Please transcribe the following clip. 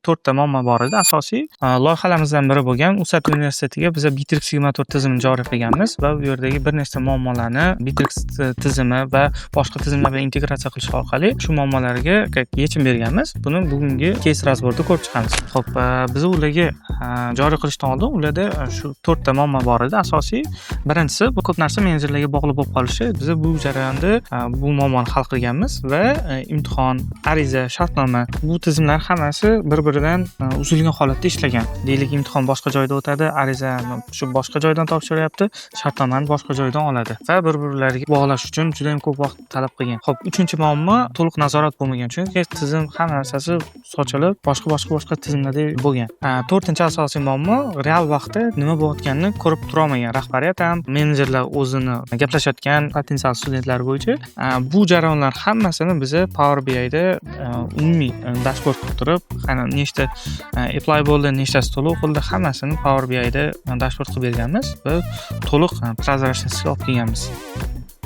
to'rtta muammo bor edi. Asosiy loyihalarimizdan biri bo'lgan USAT universitetiga biz Bittrex Sigma 4 tizimini joriy qilganmiz va bu yerdagi bir nechta muammolarni Bittrex tizimi va boshqa tizimlar bilan integratsiya qilish orqali shu muammolarga yechim berganmiz. Buni bugungi case razborda ko'rib chiqamiz. Xo'p, biz ularga joriy qilishdan oldin ularda shu to'rtta muammo bor edi. Asosiy birinchisi bu ko'p narsa menejerlarga bog'liq bo'lib qolishi. Biz bu jarayonda bu muammoni hal qilganmiz va imtihon, ariza, shartnoma bu tizimlar hammasi bir-biridan uzilgan holatda ishlagan. Deylik, imtihon boshqa joyda o'tadi, arizani shu boshqa joydan topshiryapti, shartnomani boshqa joydan oladi va bir-birlariga bog'lash uchun juda ham ko'p vaqt talab qilgan. Xo'p, uchinchi muammo to'liq nazorat bo'lmagan, chunki tizim hamma narsasi sochilib boshqa tizimlarda bo'lgan. To'rtinchi asosiy muammo real vaqtda nima bo'layotganini ko'rib tura olmagan rahbariyat ham, menejerlar o'zini gaplashayotgan potensial studentlar bo'yicha bu jarayonlar hammasini biz Power BI da umumiy dashbord qilib turib, nechta apply bo'ldi, nechtasi to'lov qildi, hammasini Power BI da dashbord qilib berganmiz va to'liq prozrachniy olib kelganmiz.